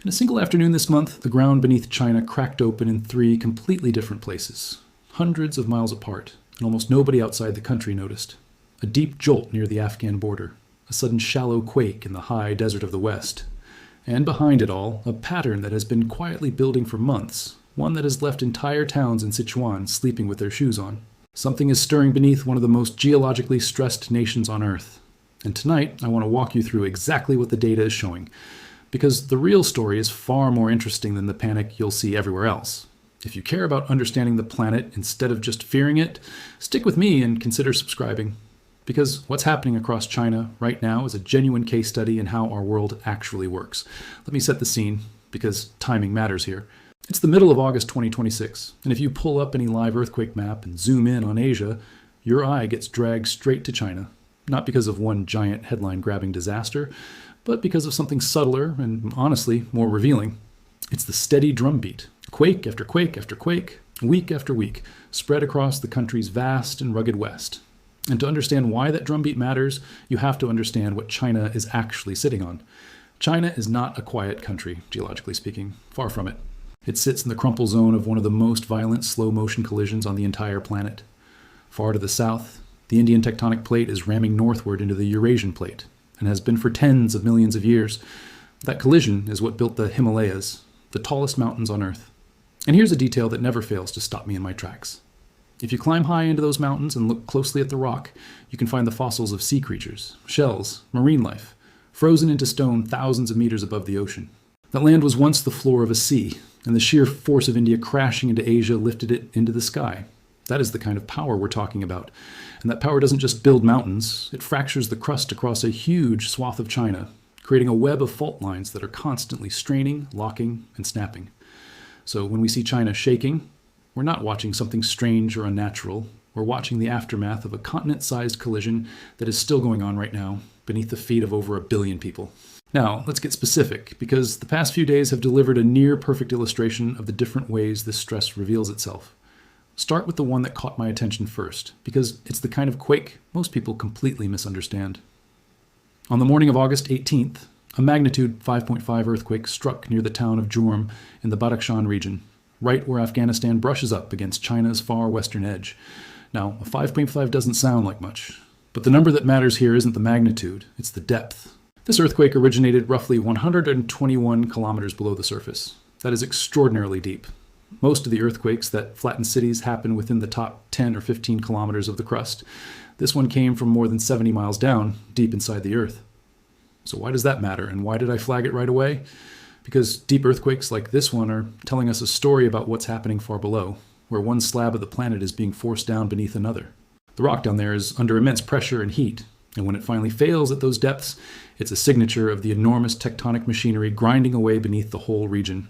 In a single afternoon this month, the ground beneath China cracked open in 3 completely different places, hundreds of miles apart, and almost nobody outside the country noticed. A deep jolt near the Afghan border, a sudden shallow quake in the high desert of the west, and behind it all, a pattern that has been quietly building for months, one that has left entire towns in Sichuan sleeping with their shoes on. Something is stirring beneath one of the most geologically stressed nations on Earth. And tonight, I want to walk you through exactly what the data is showing, because the real story is far more interesting than the panic you'll see everywhere else. If you care about understanding the planet instead of just fearing it, stick with me and consider subscribing. Because what's happening across China right now is a genuine case study in how our world actually works. Let me set the scene, because timing matters here. It's the middle of August 2026, and if you pull up any live earthquake map and zoom in on Asia, your eye gets dragged straight to China. Not because of one giant headline-grabbing disaster, but because of something subtler and, honestly, more revealing. It's the steady drumbeat, quake after quake after quake, week after week, spread across the country's vast and rugged west. And to understand why that drumbeat matters, you have to understand what China is actually sitting on. China is not a quiet country, geologically speaking, far from it. It sits in the crumple zone of one of the most violent slow-motion collisions on the entire planet. Far to the south, the Indian tectonic plate is ramming northward into the Eurasian plate, and has been for tens of millions of years. That collision is what built the Himalayas, the tallest mountains on Earth. And here's a detail that never fails to stop me in my tracks. If you climb high into those mountains and look closely at the rock, you can find the fossils of sea creatures, shells, marine life, frozen into stone thousands of meters above the ocean. That land was once the floor of a sea, and the sheer force of India crashing into Asia lifted it into the sky. That is the kind of power we're talking about. And that power doesn't just build mountains, it fractures the crust across a huge swath of China, creating a web of fault lines that are constantly straining, locking, and snapping. So when we see China shaking, we're not watching something strange or unnatural. We're watching the aftermath of a continent-sized collision that is still going on right now, beneath the feet of over 1 billion people. Now, let's get specific, because the past few days have delivered a near-perfect illustration of the different ways this stress reveals itself. Start with the one that caught my attention first, because it's the kind of quake most people completely misunderstand. On the morning of August 18th, a magnitude 5.5 earthquake struck near the town of Jurm in the Badakhshan region, right where Afghanistan brushes up against China's far western edge. Now, a 5.5 doesn't sound like much, but the number that matters here isn't the magnitude, it's the depth. This earthquake originated roughly 121 kilometers below the surface. That is extraordinarily deep. Most of the earthquakes that flatten cities happen within the top 10 or 15 kilometers of the crust. This one came from more than 70 miles down, deep inside the earth. So why does that matter, and why did I flag it right away? Because deep earthquakes like this one are telling us a story about what's happening far below, where one slab of the planet is being forced down beneath another. The rock down there is under immense pressure and heat, and when it finally fails at those depths, it's a signature of the enormous tectonic machinery grinding away beneath the whole region.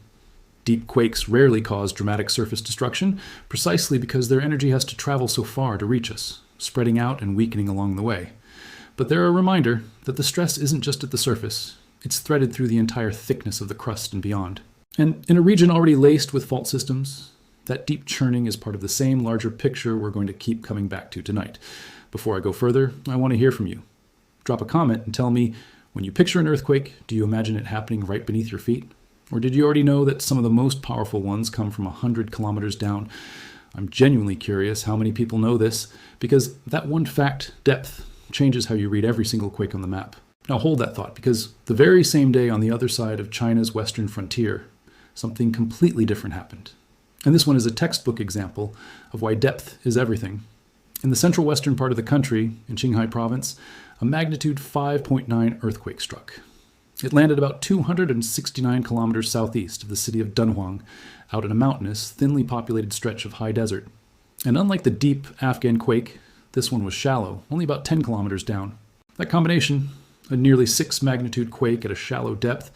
Deep quakes rarely cause dramatic surface destruction, precisely because their energy has to travel so far to reach us, spreading out and weakening along the way. But they're a reminder that the stress isn't just at the surface, it's threaded through the entire thickness of the crust and beyond. And in a region already laced with fault systems, that deep churning is part of the same larger picture we're going to keep coming back to tonight. Before I go further, I want to hear from you. Drop a comment and tell me, when you picture an earthquake, do you imagine it happening right beneath your feet? Or did you already know that some of the most powerful ones come from 100 kilometers down? I'm genuinely curious how many people know this, because that one fact, depth, changes how you read every single quake on the map. Now hold that thought, because the very same day on the other side of China's western frontier, something completely different happened. And this one is a textbook example of why depth is everything. In the central western part of the country, in Qinghai province, a magnitude 5.9 earthquake struck. It landed about 269 kilometers southeast of the city of Dunhuang, out in a mountainous, thinly populated stretch of high desert. And unlike the deep Afghan quake, this one was shallow, only about 10 kilometers down. That combination, a nearly 6 magnitude quake at a shallow depth,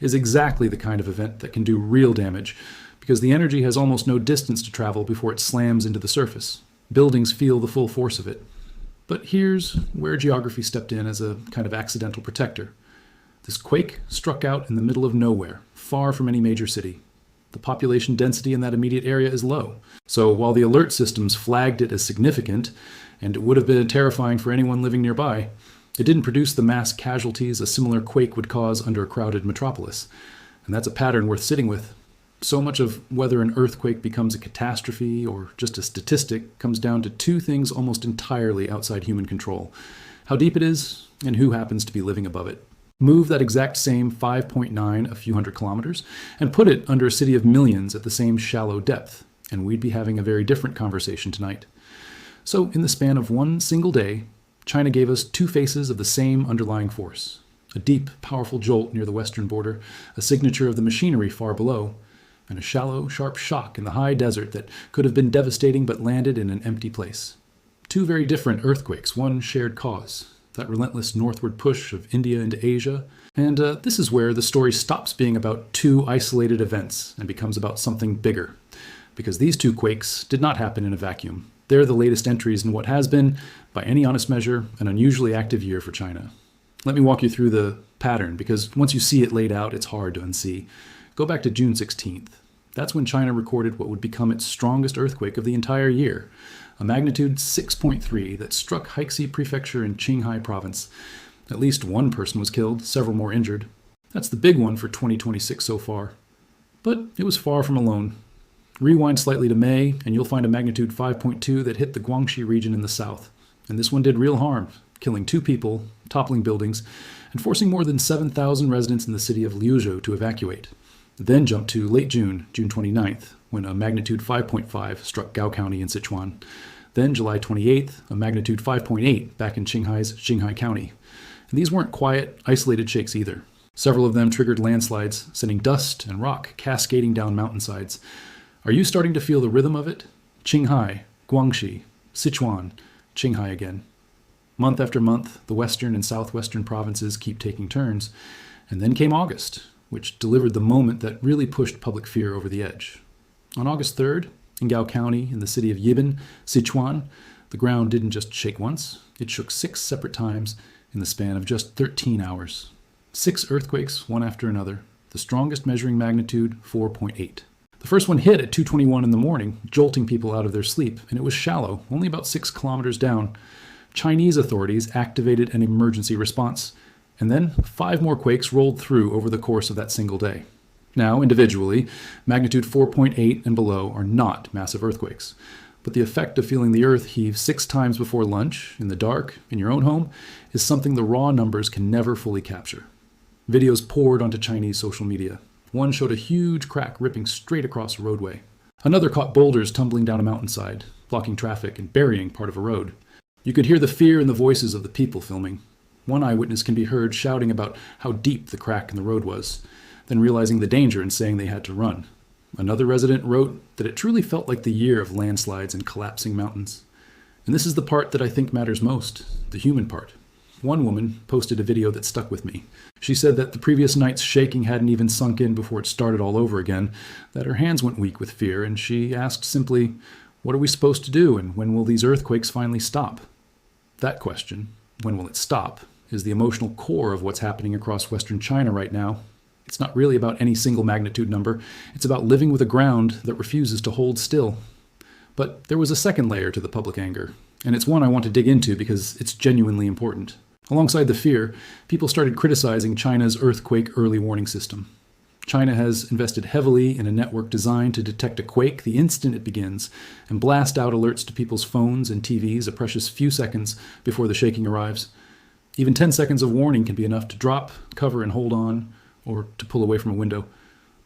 is exactly the kind of event that can do real damage, because the energy has almost no distance to travel before it slams into the surface. Buildings feel the full force of it. But here's where geography stepped in as a kind of accidental protector. This quake struck out in the middle of nowhere, far from any major city. The population density in that immediate area is low. So while the alert systems flagged it as significant, and it would have been terrifying for anyone living nearby, it didn't produce the mass casualties a similar quake would cause under a crowded metropolis. And that's a pattern worth sitting with. So much of whether an earthquake becomes a catastrophe or just a statistic comes down to two things almost entirely outside human control: how deep it is and who happens to be living above it. Move that exact same 5.9 a few hundred kilometers and put it under a city of millions at the same shallow depth, and we'd be having a very different conversation tonight. So in the span of one single day, China gave us two faces of the same underlying force: a deep, powerful jolt near the western border, a signature of the machinery far below, and a shallow, sharp shock in the high desert that could have been devastating but landed in an empty place. Two very different earthquakes, one shared cause, that relentless northward push of India into Asia. And this is where the story stops being about two isolated events and becomes about something bigger. Because these two quakes did not happen in a vacuum. They're the latest entries in what has been, by any honest measure, an unusually active year for China. Let me walk you through the pattern, because once you see it laid out, it's hard to unsee. Go back to June 16th. That's when China recorded what would become its strongest earthquake of the entire year, a magnitude 6.3 that struck Haixi prefecture in Qinghai province. At least one person was killed, several more injured. That's the big one for 2026 so far. But it was far from alone. Rewind slightly to May, and you'll find a magnitude 5.2 that hit the Guangxi region in the south. And this one did real harm, killing 2 people, toppling buildings, and forcing more than 7,000 residents in the city of Liuzhou to evacuate. Then jump to late June, June 29th, when a magnitude 5.5 struck Gao County in Sichuan. Then July 28th, a magnitude 5.8 back in Qinghai's Xinhua County. And these weren't quiet, isolated shakes either. Several of them triggered landslides, sending dust and rock cascading down mountainsides. Are you starting to feel the rhythm of it? Qinghai, Guangxi, Sichuan, Qinghai again. Month after month, the western and southwestern provinces keep taking turns. And then came August, which delivered the moment that really pushed public fear over the edge. On August 3rd, in Gao County, in the city of Yibin, Sichuan, the ground didn't just shake once, it shook 6 separate times in the span of just 13 hours. 6 earthquakes, one after another, the strongest measuring magnitude 4.8. The first one hit at 2:21 in the morning, jolting people out of their sleep, and it was shallow, only about 6 kilometers down. Chinese authorities activated an emergency response, and then 5 more quakes rolled through over the course of that single day. Now, individually, magnitude 4.8 and below are not massive earthquakes, but the effect of feeling the earth heave 6 times before lunch, in the dark, in your own home, is something the raw numbers can never fully capture. Videos poured onto Chinese social media. One showed a huge crack ripping straight across a roadway. Another caught boulders tumbling down a mountainside, blocking traffic and burying part of a road. You could hear the fear in the voices of the people filming. One eyewitness can be heard shouting about how deep the crack in the road was, then realizing the danger and saying they had to run. Another resident wrote that it truly felt like the year of landslides and collapsing mountains. And this is the part that I think matters most, the human part. One woman posted a video that stuck with me. She said that the previous night's shaking hadn't even sunk in before it started all over again, that her hands went weak with fear, and she asked simply, "What are we supposed to do, and when will these earthquakes finally stop?" That question, when will it stop, is the emotional core of what's happening across Western China right now. It's not really about any single magnitude number. It's about living with a ground that refuses to hold still. But there was a second layer to the public anger, and it's one I want to dig into because it's genuinely important. Alongside the fear, people started criticizing China's earthquake early warning system. China has invested heavily in a network designed to detect a quake the instant it begins and blast out alerts to people's phones and TVs a precious few seconds before the shaking arrives. Even 10 seconds of warning can be enough to drop, cover, and hold on, or to pull away from a window.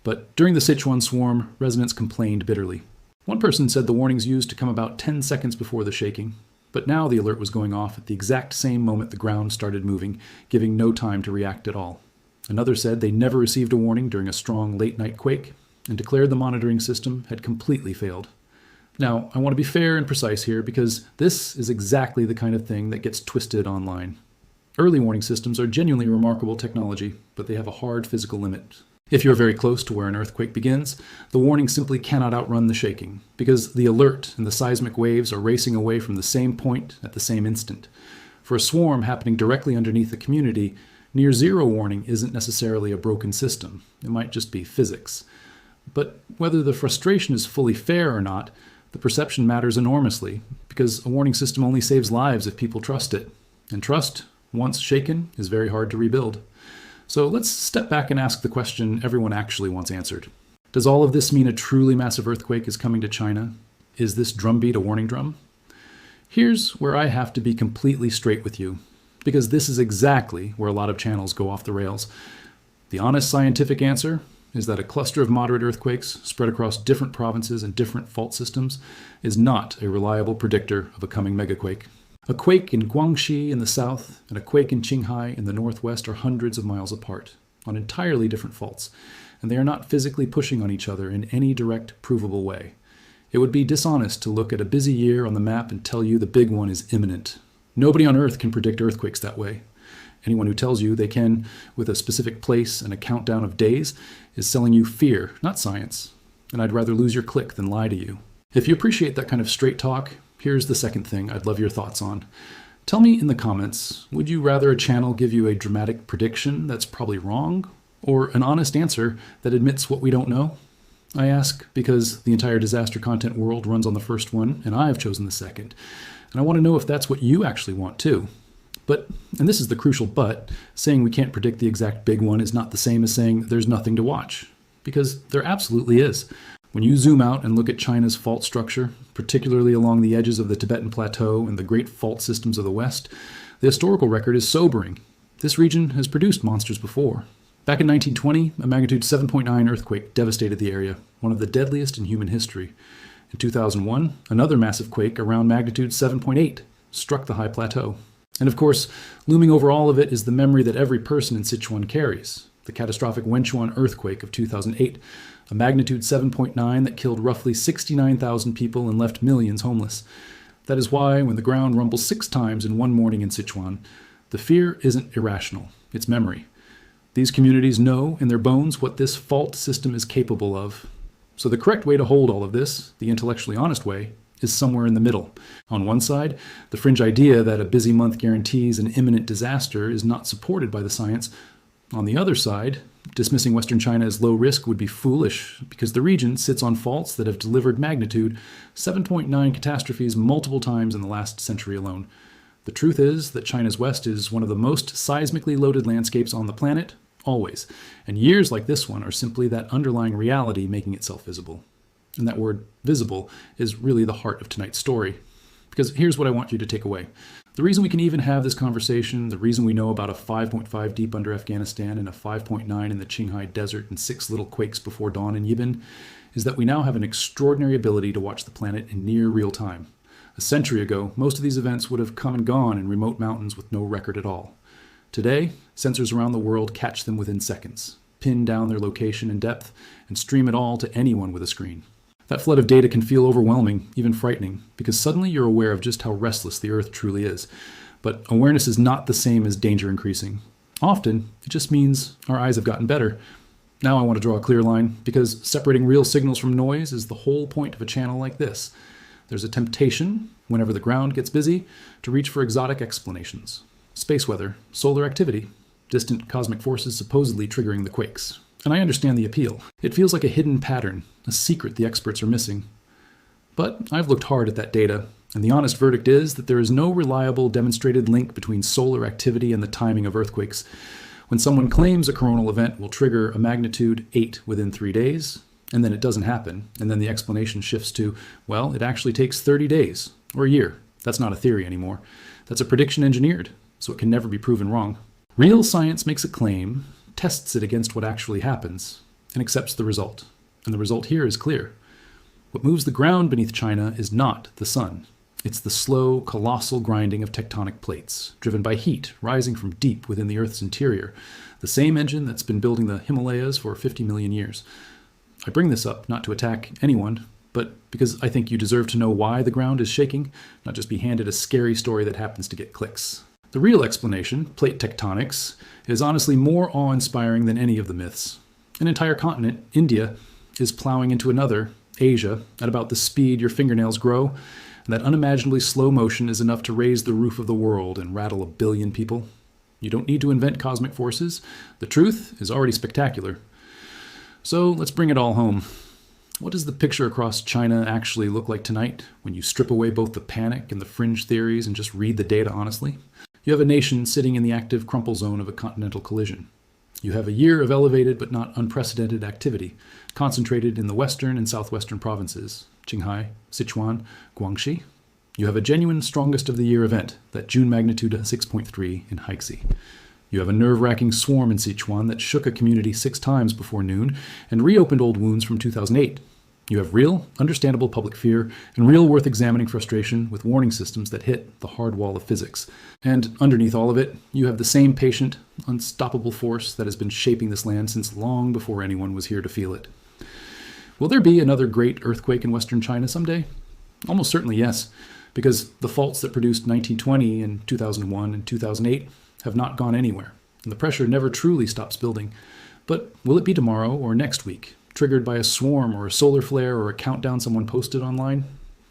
But during the Sichuan swarm, residents complained bitterly. One person said the warnings used to come about 10 seconds before the shaking, but now the alert was going off at the exact same moment the ground started moving, giving no time to react at all. Another said they never received a warning during a strong late-night quake and declared the monitoring system had completely failed. Now, I want to be fair and precise here because this is exactly the kind of thing that gets twisted online. Early warning systems are genuinely remarkable technology, but they have a hard physical limit. If you're very close to where an earthquake begins, the warning simply cannot outrun the shaking, because the alert and the seismic waves are racing away from the same point at the same instant. For a swarm happening directly underneath the community, near zero warning isn't necessarily a broken system. It might just be physics. But whether the frustration is fully fair or not, the perception matters enormously, because a warning system only saves lives if people trust it. And trust, once shaken, is very hard to rebuild. So let's step back and ask the question everyone actually wants answered. Does all of this mean a truly massive earthquake is coming to China? Is this drumbeat a warning drum? Here's where I have to be completely straight with you, because this is exactly where a lot of channels go off the rails. The honest scientific answer is that a cluster of moderate earthquakes spread across different provinces and different fault systems is not a reliable predictor of a coming megaquake. A quake in Guangxi in the south and a quake in Qinghai in the northwest are hundreds of miles apart, on entirely different faults, and they are not physically pushing on each other in any direct, provable way. It would be dishonest to look at a busy year on the map and tell you the big one is imminent. Nobody on Earth can predict earthquakes that way. Anyone who tells you they can, with a specific place and a countdown of days, is selling you fear, not science. And I'd rather lose your click than lie to you. If you appreciate that kind of straight talk, here's the second thing I'd love your thoughts on. Tell me in the comments, would you rather a channel give you a dramatic prediction that's probably wrong, or an honest answer that admits what we don't know? I ask because the entire disaster content world runs on the first one, and I've chosen the second. And I want to know if that's what you actually want too. But, and this is the crucial but, saying we can't predict the exact big one is not the same as saying there's nothing to watch. Because there absolutely is. When you zoom out and look at China's fault structure, particularly along the edges of the Tibetan Plateau and the great fault systems of the West, the historical record is sobering. This region has produced monsters before. Back in 1920, a magnitude 7.9 earthquake devastated the area, one of the deadliest in human history. In 2001, another massive quake around magnitude 7.8 struck the high plateau. And of course, looming over all of it is the memory that every person in Sichuan carries, the catastrophic Wenchuan earthquake of 2008, a magnitude 7.9 that killed roughly 69,000 people and left millions homeless. That is why, when the ground rumbles 6 times in one morning in Sichuan, the fear isn't irrational, it's memory. These communities know in their bones what this fault system is capable of. So the correct way to hold all of this, the intellectually honest way, is somewhere in the middle. On one side, the fringe idea that a busy month guarantees an imminent disaster is not supported by the science. On the other side, dismissing Western China as low risk would be foolish because the region sits on faults that have delivered magnitude 7.9 catastrophes multiple times in the last century alone. The truth is that China's West is one of the most seismically loaded landscapes on the planet, always. And years like this one are simply that underlying reality making itself visible. And that word visible is really the heart of tonight's story. Because here's what I want you to take away. The reason we can even have this conversation, the reason we know about a 5.5 deep under Afghanistan and a 5.9 in the Qinghai desert and 6 little quakes before dawn in Yibin, is that we now have an extraordinary ability to watch the planet in near real time. A century ago, most of these events would have come and gone in remote mountains with no record at all. Today, sensors around the world catch them within seconds, pin down their location and depth, and stream it all to anyone with a screen. That flood of data can feel overwhelming, even frightening, because suddenly you're aware of just how restless the Earth truly is. But awareness is not the same as danger increasing. Often, it just means our eyes have gotten better. Now I want to draw a clear line, because separating real signals from noise is the whole point of a channel like this. There's a temptation, whenever the ground gets busy, to reach for exotic explanations. Space weather, solar activity, distant cosmic forces supposedly triggering the quakes. And I understand the appeal. It feels like a hidden pattern, a secret the experts are missing. But I've looked hard at that data, and the honest verdict is that there is no reliable demonstrated link between solar activity and the timing of earthquakes. When someone claims a coronal event will trigger a magnitude 8 within 3 days, and then it doesn't happen, and then the explanation shifts to, well, it actually takes 30 days, or a year. That's not a theory anymore. That's a prediction engineered, so it can never be proven wrong. Real science makes a claim, tests it against what actually happens, and accepts the result. And the result here is clear. What moves the ground beneath China is not the sun. It's the slow, colossal grinding of tectonic plates, driven by heat rising from deep within the Earth's interior, the same engine that's been building the Himalayas for 50 million years. I bring this up not to attack anyone, but because I think you deserve to know why the ground is shaking, not just be handed a scary story that happens to get clicks. The real explanation, plate tectonics, is honestly more awe-inspiring than any of the myths. An entire continent, India, is plowing into another, Asia, at about the speed your fingernails grow, and that unimaginably slow motion is enough to raise the roof of the world and rattle 1 billion people. You don't need to invent cosmic forces. The truth is already spectacular. So let's bring it all home. What does the picture across China actually look like tonight when you strip away both the panic and the fringe theories and just read the data honestly? You have a nation sitting in the active crumple zone of a continental collision. You have a year of elevated but not unprecedented activity, concentrated in the western and southwestern provinces, Qinghai, Sichuan, Guangxi. You have a genuine strongest of the year event, that June magnitude 6.3 in Haixi. You have a nerve-wracking swarm in Sichuan that shook a community 6 times before noon and reopened old wounds from 2008. You have real, understandable public fear and real worth examining frustration with warning systems that hit the hard wall of physics. And underneath all of it, you have the same patient, unstoppable force that has been shaping this land since long before anyone was here to feel it. Will there be another great earthquake in Western China someday? Almost certainly yes, because the faults that produced 1920 and 2001 and 2008 have not gone anywhere, and the pressure never truly stops building. But will it be tomorrow or next week, triggered by a swarm or a solar flare or a countdown someone posted online?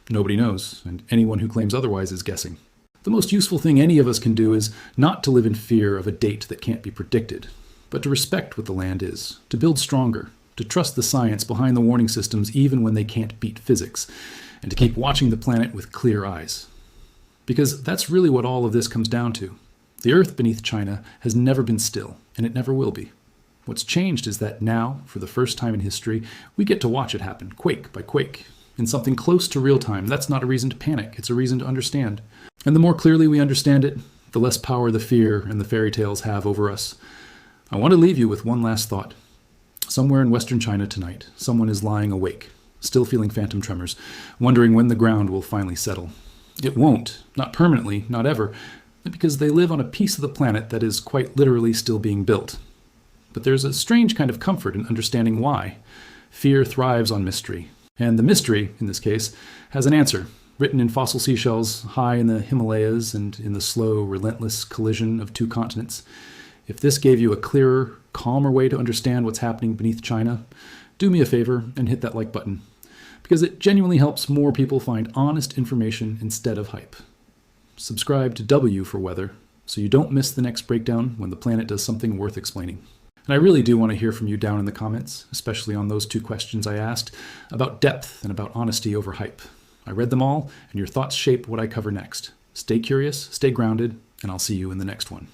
Nobody knows, and anyone who claims otherwise is guessing. The most useful thing any of us can do is not to live in fear of a date that can't be predicted, but to respect what the land is, to build stronger, to trust the science behind the warning systems even when they can't beat physics, and to keep watching the planet with clear eyes. Because that's really what all of this comes down to. The earth beneath China has never been still, and it never will be. What's changed is that now, for the first time in history, we get to watch it happen, quake by quake, in something close to real time. That's not a reason to panic, it's a reason to understand. And the more clearly we understand it, the less power the fear and the fairy tales have over us. I want to leave you with one last thought. Somewhere in Western China tonight, someone is lying awake, still feeling phantom tremors, wondering when the ground will finally settle. It won't, not permanently, not ever, because they live on a piece of the planet that is quite literally still being built. But there's a strange kind of comfort in understanding why. Fear thrives on mystery, and the mystery, in this case, has an answer, written in fossil seashells high in the Himalayas and in the slow, relentless collision of 2 continents. If this gave you a clearer, calmer way to understand what's happening beneath China, do me a favor and hit that like button, because it genuinely helps more people find honest information instead of hype. Subscribe to W for weather, so you don't miss the next breakdown when the planet does something worth explaining. And I really do want to hear from you down in the comments, especially on those 2 questions I asked, about depth and about honesty over hype. I read them all, and your thoughts shape what I cover next. Stay curious, stay grounded, and I'll see you in the next one.